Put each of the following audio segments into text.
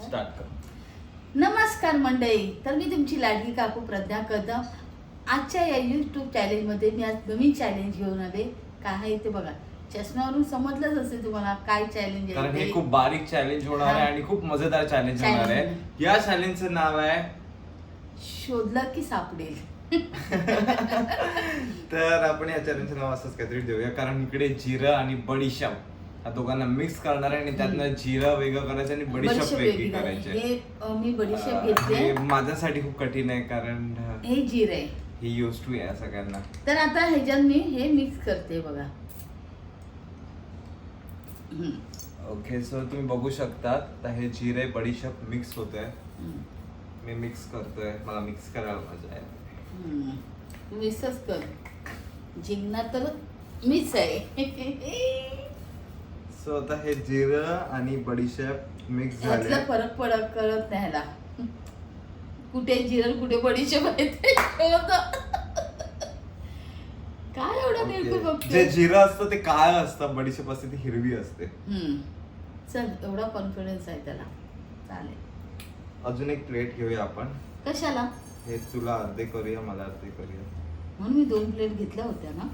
Start कर. नमस्कार मंडळी. तर मी तुमची लाडकी काकू प्रज्ञा कदम. आजच्या या यूट्यूब चॅलेंजमध्ये मी आज नवीन चॅलेंज घेऊन आले. काय आहे ते बघा. चष्म्यावरून समजलंच असेल तुम्हाला काय चॅलेंज आहे. कारण हे खूप बारीक चॅलेंज होणार आहे आणि खूप मजेदार चॅलेंज होणार आहे. या चॅलेंजचं नाव आहे शोधलं की सापडेल. तर आपण या चॅलेंजचं नाव असंच काहीतरी देऊया, कारण इकडे जिरं आणि बडीशेप या दोघांना मिक्स करणार आहे आणि त्यातनं जिरं वेगळं करायचं आणि बडीशेप वेगळी करायची. हे मी बडीशेप घेतले. हे माझ्यासाठी खूप कठीण आहे, कारण हे जिरं आहे. हे यूज टू आहे सगळ्यांना. तर आता ह्याच्यात मी हे मिक्स करते बघा. ओके, सो तुम्ही बघू शकता तर हे जिरे बडीशेप मिक्स होत आहे. मी मिक्स करतोय, मला मिक्स करायला मजा आहे. मिक्सच कर. जिंकणार तर मीच आहे. सो आता हे जिरं आणि बडीशेप मिक्स झाले. यातला फरक कळत नाही ह्याला. कुठे जिरं कुठे बडीशेप आहे ते कळत. काय एवढं नेमकं जे बघते. जिरं असतं ते काळं असतं, बडीशेप असते ती हिरवी असते. चल, एवढा कॉन्फिडन्स आहे त्याला. चालेल. अजून एक प्लेट घेऊया आपण. कशाला? हे तुला अर्धे करूया, मला अर्धे करूया. म्हणून मी 2 प्लेट घेतल्या होत्या ना.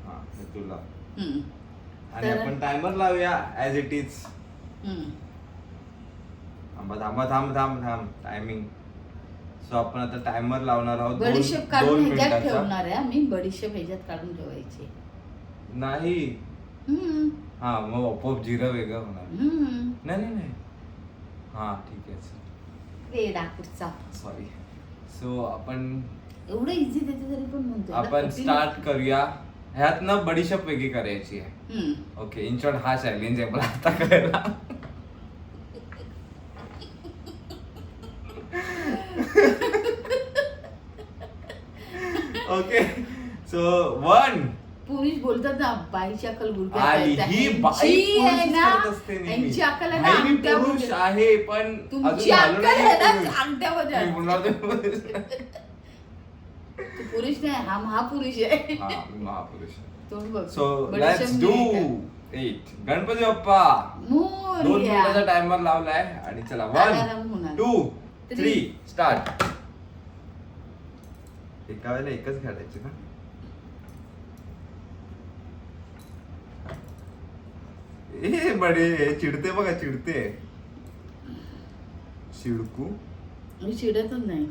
हा, हे तुला. आणि तर- आपण टायमर लावूया ऍज इट इज. थांबा थांबा थांब थांब थांब टायमिंग. सो आपण आता टायमर लावणार आहोत. बडीशेप काढून ह्याच्यात ठेवणार आहे. मी बडीशेप ह्याच्यात काढून ठेवायची नाही. हा, मग आपोआप जिरं वेगळं होणार. नाही नाही नाही. हा ठीक आहे. डाकूचा. सॉरी. सो आपण एवढं इझी देते तरी पण म्हणतो आपण स्टार्ट करूया. ह्यात ना बडीशेप वेगळी करायची आहे. ओके, इन शॉर्ट हा चॅलेंज आहे मला आता करायला. Okay, so 1. पुरुष बोलतात ना बाईची अक्कल आणि ही बाई पुरुषच करत असते नेहमी. यांची अक्कल आहे ना नाही, मी पुरुष अंगठ्यामध्ये. आहे पण तुमची अजून झालो अक्कल नाहीये आहे ना पुरुष. अंगठ्यामध्ये मी आहे. बोलणार ते पुरुष. तू पुरुष नाही, हा महापुरुष आहे. हा, मी महापुरुष आहे. तोंड बघ. सो बडीशेप लेट्स नाही डू काय. 8. गणपती बाप्पा. 2 मोरया. मिनिटाचा टायमर लावलाय आणि चला अलार्म होणार. 1 2 3. 3 स्टार्ट. एका वेळेला एकच घालायची ना. ए बडे चिडते बघा, चिडते. चिडकू. मी चिडतच नाही.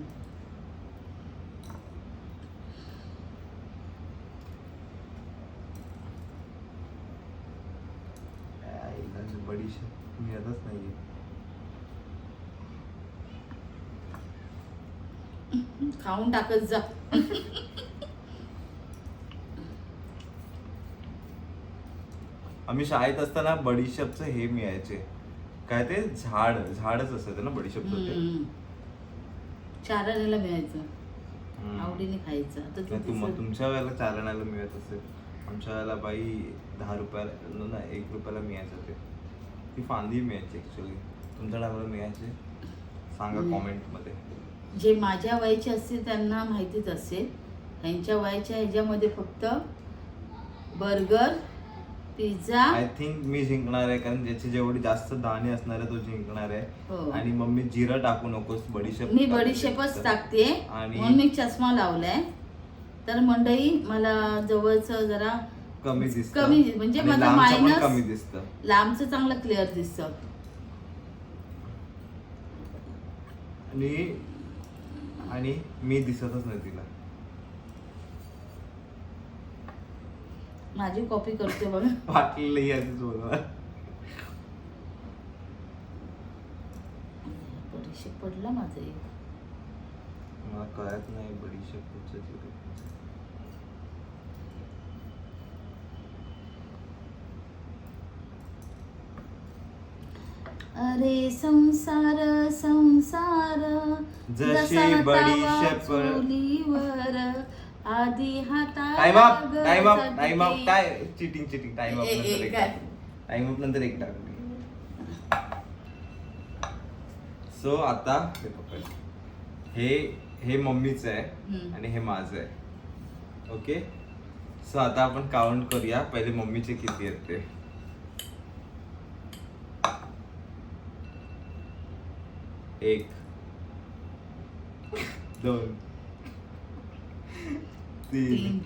बडीशेप मिळतच नाहीये. खाऊन टाकत जा. आम्ही शाळेत असताना बडीशेपचं हे मिळायचे, काय ते झाडच असायचं ना बडीशेपचं ते. चाराण्याला मिळायचं. आवडीने खायचं. आता तुमच्या वेळेला चालण्याला मिळत असेल. आमच्या वेळेला बाई 10 रुपयाला ना 1 रुपयाला मिळायचं ते. ती फांदी मिळायची ऍक्च्युअली. तुमच्या टायमाला मिळायचे? सांगा कॉमेंट मध्ये. जे माझ्या वयाचे असतील त्यांना माहितीच असेल. त्यांच्या वयाच्या ह्याच्यामध्ये फक्त बर्गर, पिझ्झा. आय थिंक मी जिंकणार आहे, कारण ज्याची जेवढी जास्त दाणे असणार आहे तो जिंकणार आहे. हो. आणि मम्मी जिरं टाकू नकोस, बडीशेप. मी बडीशेपच टाकते आणि- म्हणून मी चष्मा लावलाय. तर मंडळी मला जवळच जरा कमी दिसत, कमी म्हणजे माझं कमी मायनस दिसतं. लांबचं चांगलं क्लिअर दिसतं. आणि मी दिसतच नाही तिला. माझी कॉपी करते बघा. वाटलेलं याच बोलवा. बडीशेप पडला माझं एक. मला कळत नाही बडीशेपचं जिरं. अरे संसार संसार जशी बडीशेप चुलीवर आधी time up time up time up. काय चिटिंग टाइम अप नंतर एक काय? टाइम अप नंतर एक टाकली. सो आता हे पकड. हे मम्मीचं आहे आणि हे माझं आहे. ओके, सो आता आपण काउंट करूया. पहिले मम्मीचे किती आहेत ते. 1 2 3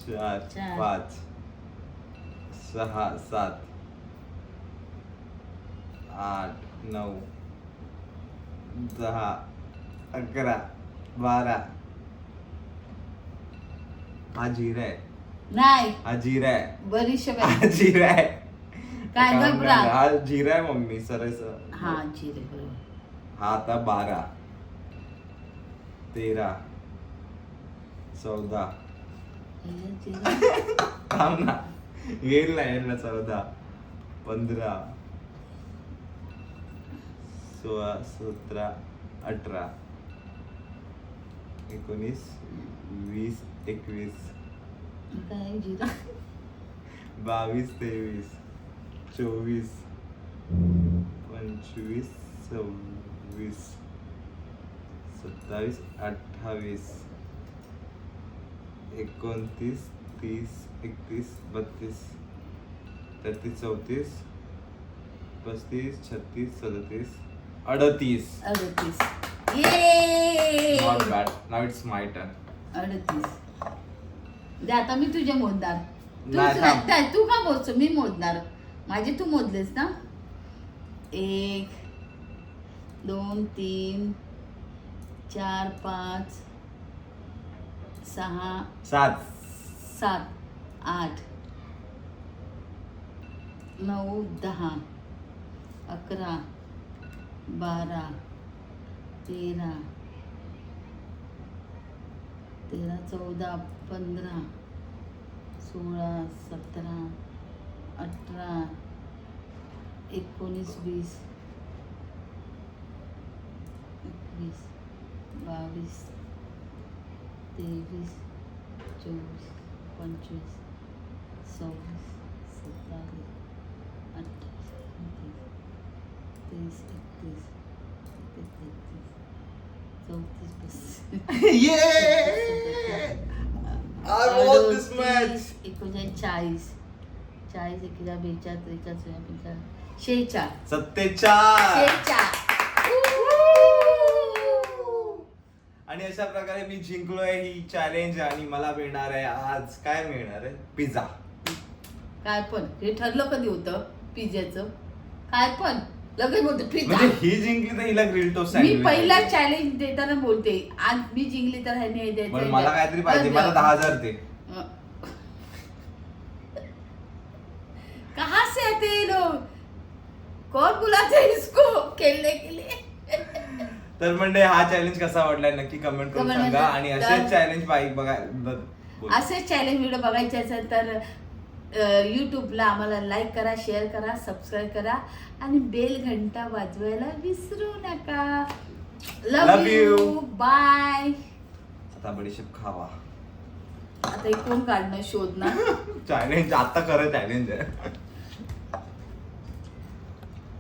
4 चार. 5 6 7 8 9 10 11 12 हा जिरा आहे. नाही हा जिरा आहे. बरीचशे हा जिरा आहे. काय घबरा? हा जिरा आहे मम्मी सरस. हा जिरे बरोबर. हा आता 12 13 14 हे जिरे. थांब ना येईल ना 14 15 16 17 18 19 20 21 काय जिरा 22 23 24 25 26 27 28 29 30 31 32 33 34 35 36 37 38. 38. ये Not bad. Now it's my turn. 38. दे आता मी तुझे मोजणार. नाही, थांब. तू का मोजतो? मी मोजणार. माझे तू मोजलेस ना. 1 2 3 4 5 6 7 7 8 9 10 11 12 13 14 15 16 17 18 19 20 21 22 23 24 25 26 27 28 29 30 31 32 33 Yeah! I won this match. 39 40 41 42 43 77. आणि अशा प्रकारे मी जिंकलोय ही चॅलेंज आणि मला मिळणार आहे आज काय मिळणार आहे पिझ्झा. काय पण हे ठरलं कधी होतं पिझ्झाचं? काय पण लगेच बोलतो पिझ्झा. म्हणजे ही जिंकली तर हिला ग्रिल टोस्ट मी पहिला चॅलेंज देताना बोलते आज मी जिंकली तर ह्याने हे द्यायचं, पण हे मला द्यायचं. काहीतरी पाहिजे. मला 10,000 दे. कहाँ से आते हैं ये लोग? कौन बुलाते हैं इसको खेलने के लिए? तर म्हणजे हा चॅलेंज कसा वाटलाय नक्की कमेंट करून Comment सांगा. मध्ये आणि तर- असेच चॅलेंज बघा बोल. असे चॅलेंज व्हिडिओ बघायचे असेल तर यूट्यूबला आम्हाला लाईक करा, शेअर करा, सबस्क्राईब करा आणि बेल घंटा वाजवायला विसरू नका. Love love you. You. Bye. आता बडीशेप खावा. आता हे कोण काढणं शोध ना. चॅलेंज आता खरं चॅलेंज आहे.